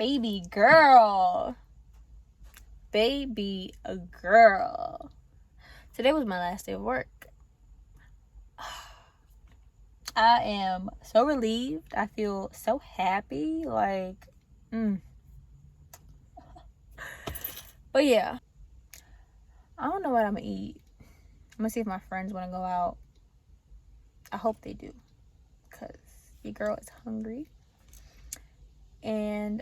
baby girl. Baby girl. Today was my last day of work. I am so relieved. I feel so happy. Like, But yeah, I don't know what I'm gonna eat. I'm gonna see if my friends want to go out. I hope they do, because your girl is hungry. And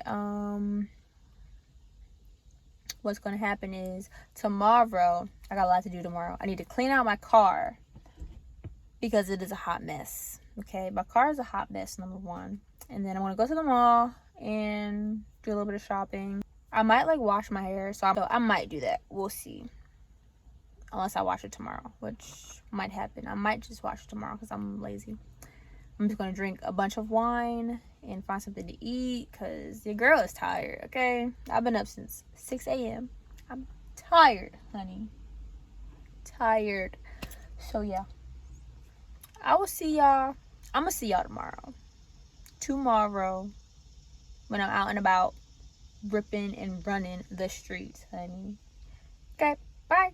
what's gonna happen is tomorrow, I got a lot to do tomorrow. I need to clean out my car because it is a hot mess. Okay, my car is a hot mess, number one. And then I want to go to the mall and do a little bit of shopping. I might like wash my hair, so I might do that. We'll see. Unless I wash it tomorrow, which might happen. I might just wash it tomorrow because I'm lazy. I'm just gonna drink a bunch of wine and find something to eat because your girl is tired. Okay, I've been up since 6 a.m. I'm tired, honey. Tired. So yeah, I will see y'all. I'm gonna see y'all tomorrow when I'm out and about ripping and running the streets, honey. Okay, bye.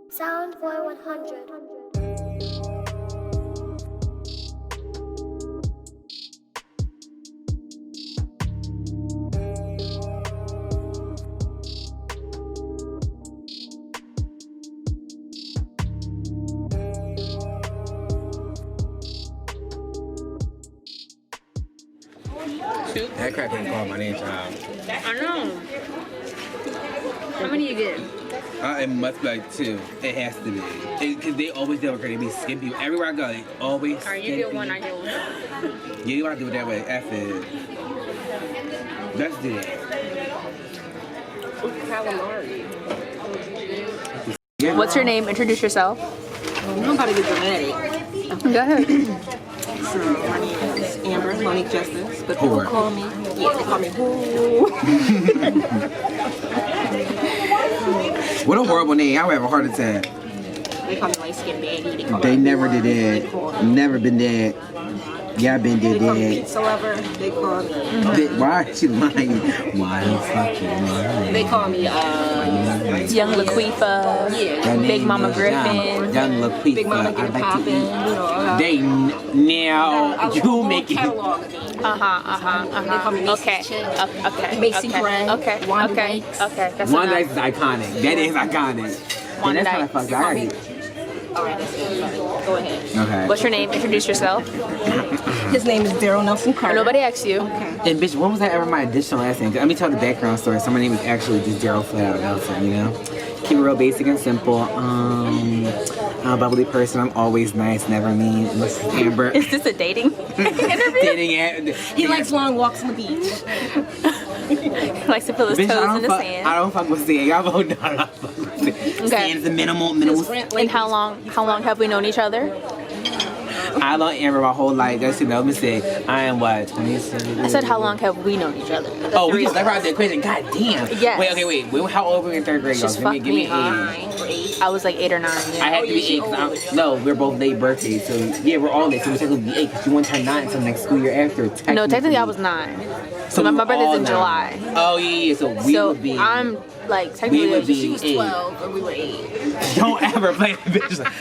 Sound Boy 100. That crack ain't called my name, child. I know. How many you get? It must be like 2. It has to be. Because they always do it. They be skimpy. Everywhere I go, they always Alright, you get one, I get one. Yeah, you want to do it that way. F it. Let's do that. Calamari. What's your name? Introduce yourself. I'm about to get dramatic. Go ahead. So, my name is Amber Monique Justice, but people Whore. call me, they call me Whoo. What a horrible name. I would have a heart attack. They call me light skin baby. They never did that. Never been that. Yeah, I been did They call me that. pizza lover. They call me. Why is she lying? Why the fuck you lying? They call me Young Laquifa. Yeah. Big Mama Griffin. Young Laquifa. Big Mama get it poppin'. You know. They now you make it. Catalog of me. They call me Okay. Macy's Chick. Okay. Macy Okay. Gray. Okay. Wanda Okay. Banks. Okay. That's One enough. Dice is iconic. That is iconic. Wanda And that's kind of Dice. fucked up. I gotta Alright, that's it. Go ahead. Okay. What's your name? Introduce yourself. His name is Daryl Nelson Carter. Nobody asked you. And bitch, when was that ever my additional last name? Let me tell the background story. So my name is actually just Daryl Flat Out Nelson, you know? Keep it real basic and simple. I'm a bubbly person. I'm always nice, never mean. This is Amber. Is this a dating interview? Dating at He likes long walks on the beach. He likes to feel his Bitch, toes in the I sand. don't fuck with sand. Y'all vote no, I don't fuck with sand. Sand is the minimal. And how long have we known each other? I love Amber my whole life. That's you know, let me say, I am what? 26? I said how long have we known each other? That's Oh, the we just reason. left out that question. God damn. Yes. Wait, okay, wait. How old were we in 3rd grade? Just Y'all? fuck Give me me, huh? 8. I was like 8 or 9. I Yeah. had to be 8 because no, we're both late birthdays. So yeah, we're all late. So we're technically be 8 because you won't turn 9 until next school year after. No, technically I was 9. So my we were birthday's all in 9. July. Oh yeah. So we So would be. I'm like technically. We would be She was 8. 12 and we were 8. Don't ever play the bitch.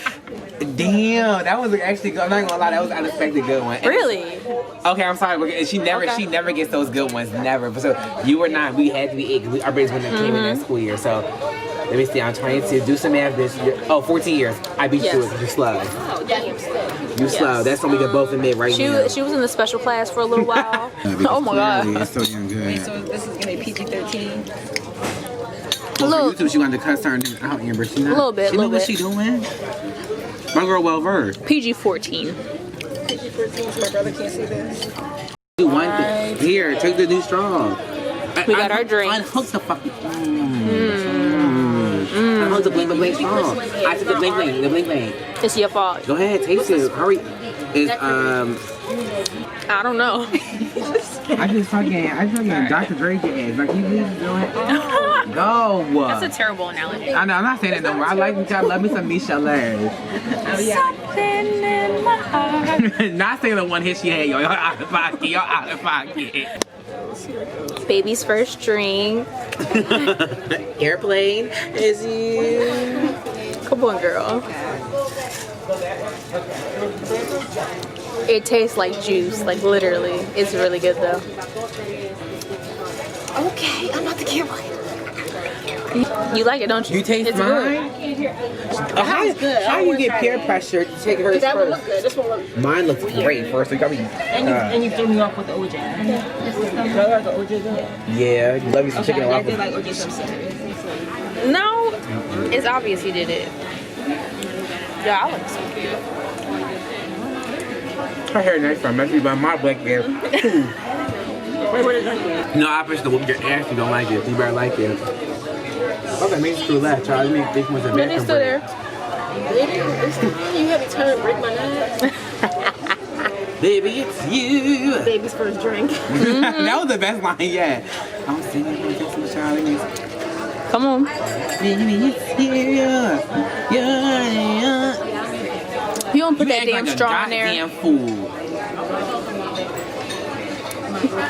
Damn, that was actually good. I'm not gonna lie, that was an unexpected good one. Really? Okay, I'm sorry. She never gets those good ones, never. But so you were 9, we had to be 8 because our birthdays wouldn't have came in that school year. So let me see, I'm 22. Do some math, bitch. Oh, 14 years. I beat you to it because you're slow. Oh, damn. You slow. That's when we can both admit right now. She was in the special class for a little while. Oh my god. It's so damn good. So this is gonna be PG-13. Well, little- for YouTube, she wanted to cuss her and do out, Amber. She not. A little bit, She know little what bit. she doing. My girl well versed. PG-14. PG-13, so my brother can't see this. Do one thing. Here, take the new straw. We got our drinks. Unhook the fucking. Unhook the bling bling straw. I took the bling bling. It's your fault. Go ahead, taste it. Hurry. It's I don't know. I just fucking Dr. Dre your ass. Like, you leave doing it. go. That's a terrible analogy. I know, I'm not saying that no more. I love me some Michelet. Something in my heart. Not saying the one hit she had, y'all. Y'all out of pocket. Y'all out of pocket. Baby's first drink. Airplane is you. Come on, girl. It tastes like juice, like literally. It's really good though. Okay, I'm not the camera. You like it, don't you? You taste it's mine? Good. How you get peer pressure to take hers That one first? looks good. This one looks. Mine looks great first. So you gotta be. And you threw me off with the OJ. Y'all like the OJ good? Yeah, you love you some chicken and I did waffles. like OJ some. No, it's obvious he did it. Yeah, I like so cute. Her hair nice from messy, but my black hair. Wait, what is that? No, I push the whoop your ass. You don't like it. You better like it. Okay, maybe it's still left. Charlie, me think was a No, they're still there. You have me turn break my neck. Baby, it's you. Baby's first drink. That was the best line yet. I'm singing with this Charlie. Come on. Baby, it's you. Yeah. You don't put You that act damn like a straw in there. goddamn fool.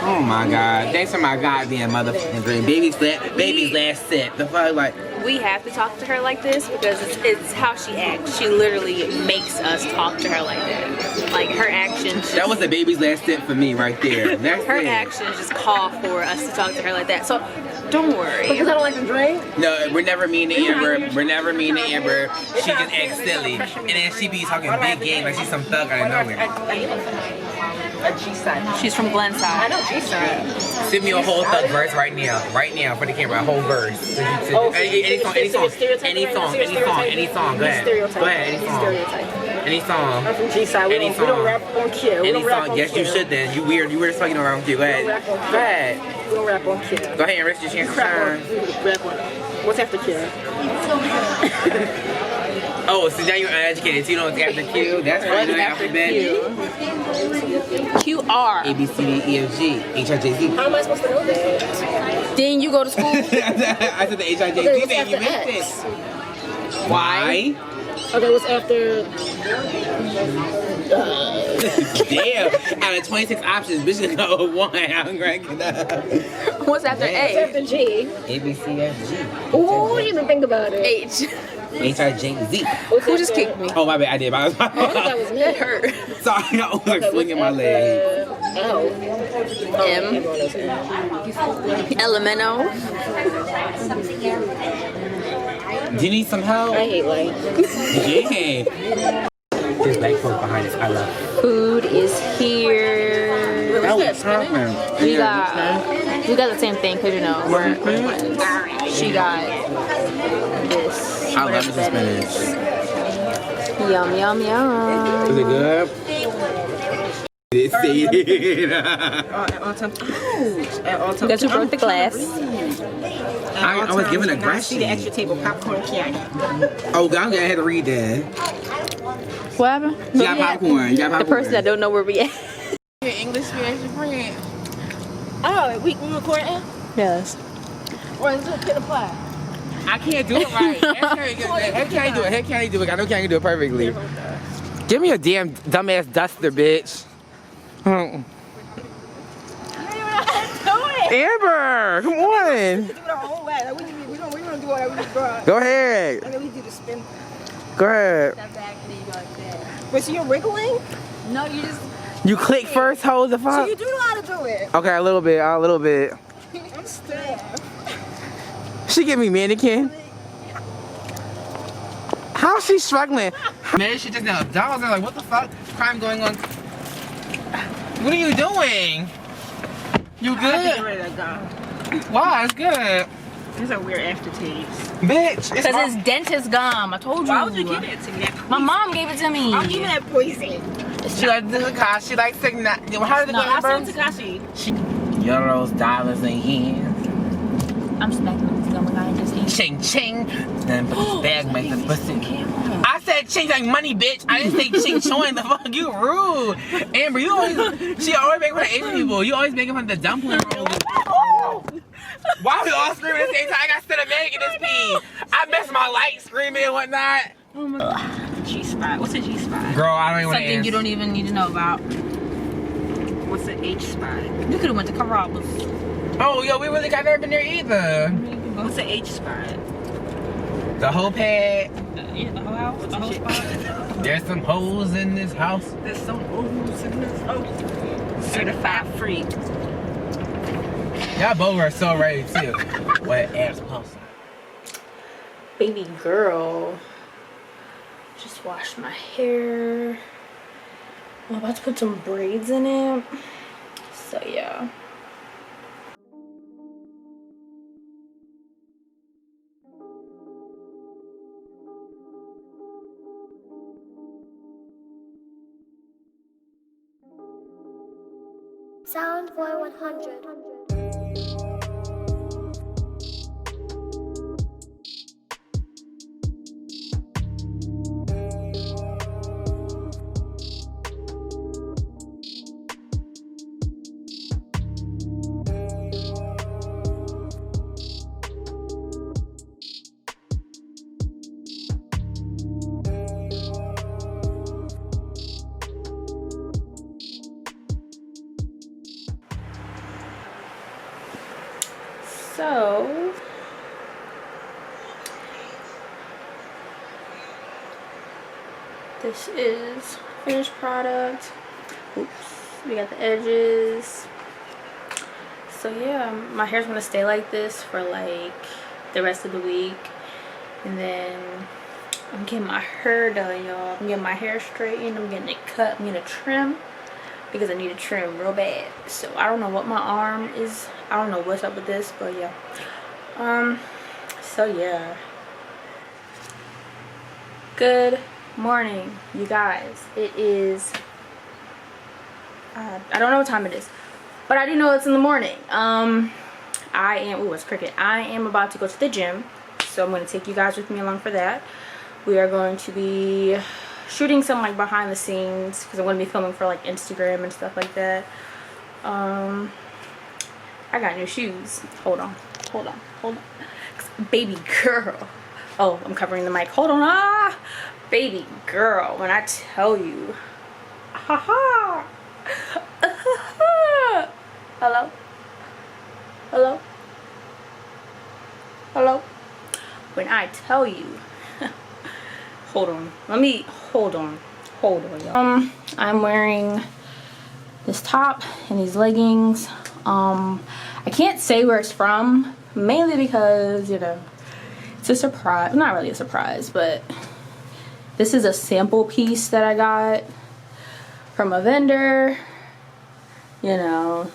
Oh my god. Thanks for my goddamn motherfucking drink. Baby's last sip. The fuck, like. We have to talk to her like this because it's how she acts. She literally makes us talk to her like that. Like her actions. That was the baby's last sip for me right there. That's Her it. actions just call for us to talk to her like that. So don't worry. Because I don't like to drink. No, we're never mean to Amber. We're never mean to Amber. She just acts silly. And then she be talking big game like she's some thug out of nowhere. A G-side. She's from Glenside. I know G-side. Send me a whole thug verse right now for the camera, a whole verse. Any song. Go ahead, any song. I'm from G-side. We don't rap on Q. We Any don't rap song. on Yes, Q. you should then. You weird as fuck, you don't rap on Q. Go ahead. Go ahead. We don't rap on Q. Go ahead and rest your chance to shine. What's after Q? Oh, so now you're uneducated, so you know what's after Q? That's right, the alphabet. QR. A, B, C, D, E, F, G, H, I, J, Z. How am I supposed to know that? Then you go to school. I said the H, I, J, Okay, Z what's thing, you after missed X? it. Why? Okay, what's after? Damn, out of 26 options, bitch can go with one. I'm cracking up. What's after What's A? after G? A, B, C, F, G. Ooh, you didn't think about it. H. H, I, J, Z. Who just kicked me? Oh, my bad, I did. I thought that was me. It hurt. Sorry, I was like swinging my leg. L. M. Elemento. Do you need some help? I hate life. Yeah. There's black folk behind us. I love it. Food is here. That was happening. We got the same thing because you know we're friends. She got this. I love me some spinach. Yum yum yum. Is it good? It's it. Guess who broke the glass? I was given aggression. See the extra table popcorn candy. Oh, God, I had to read that. What happened? You got popcorn. You got popcorn. The person that don't know where we at. Your English reaction friend. Oh, we recording? Yes. Or is it pin apply? I can't do it right. How can I do it? How can I do it? I know can do it perfectly. Give me a damn dumbass duster, bitch. Amber, come on. Do the whole way. Like, we don't do all that. We just draw. Go ahead. And then we do the spin. Go ahead. But so you're wriggling? No, you just. You click first, hold the So fuck. you do know how to do it. Okay, a little bit. I'm still. She give me mannequin. How's she struggling? Man, she just now dolls are like, what the fuck? Crime going on. What are you doing? You I have to get good? rid of that gum. Why? It's good. It's a weird aftertaste. Bitch. Because it's dentist gum. I told you. Why would you give it to me? My mom gave it to me. I'm giving that poison. She likes the Takashi. She likes saying that. How did it No, go, I Amber? said Takashi. Euros, dollars, and yens. I'm smacking this gum like I ain't just eating. Ching ching. Then put this bag, make the pussy. I said ching like money, bitch. I didn't say ching choing. The fuck, you rude. Amber, you always, she always making fun of Asian people. You always making fun of the dumpling roll. Why we all screaming at the same time? I got cinematic in this pee. I missed my light screaming and whatnot. Oh my god. G-spot. What's a G-spot? Girl, I don't even want to Something you don't even need to know about. What's an H-spot? You could have went to Carrabba's. Oh, yo, we really got never been there either. What's an H-spot? The whole pad. Yeah, the whole house. The whole spot. There's some holes in this house. There's some holes in this house. Certified freak. Y'all both are so ready too. What ass pussy. Baby girl. Just washed my hair. I'm about to put some braids in it. So yeah. Soundboy 100. So this is finished product. Oops, we got the edges. So yeah, my hair's gonna stay like this for like the rest of the week, and then I'm getting my hair done, y'all. I'm getting my hair straightened, I'm getting it cut, I'm getting a trim because I need a trim real bad. So I don't know what my arm is, I don't know what's up with this, but yeah. So yeah, good morning, you guys. It is I don't know what time it is, but I do know it's in the morning. I am, ooh, it's cricket. I am about to go to the gym, so I'm going to take you guys with me along for that. We are going to be shooting some like behind the scenes because I'm going to be filming for like Instagram and stuff like that. I got new shoes. Hold on. Baby girl. Oh, I'm covering the mic. Hold on. Ah, baby girl. When I tell you, haha. Hello. When I tell you, hold on, y'all. I'm wearing this top and these leggings. I can't say where it's from, mainly because, you know, it's a surprise. Not really a surprise, but this is a sample piece that I got from a vendor. You know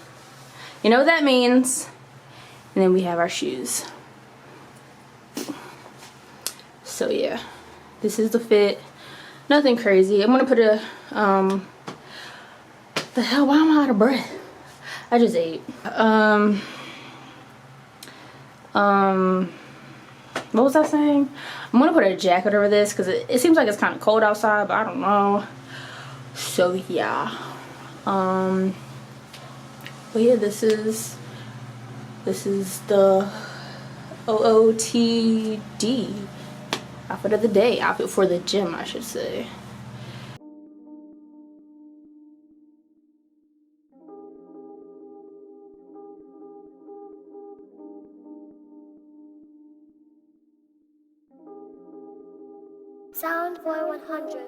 what that means. And then we have our shoes. So yeah, this is the fit. Nothing crazy. I'm gonna put a the hell, why am I out of breath? I just ate. What was I saying? I'm gonna put a jacket over this because it seems like it's kind of cold outside, but I don't know. So yeah, but yeah, this is the OOTD outfit of the day, outfit for the gym, I should say. Soundboy 100.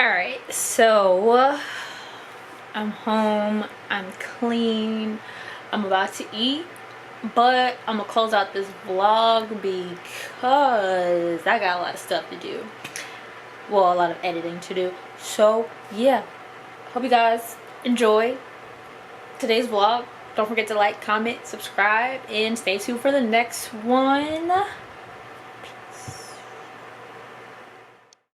Alright, so I'm home, I'm clean, I'm about to eat, but I'm gonna close out this vlog because I got a lot of stuff to do. Well, a lot of editing to do. So yeah, hope you guys enjoy today's vlog. Don't forget to like, comment, subscribe, and stay tuned for the next one.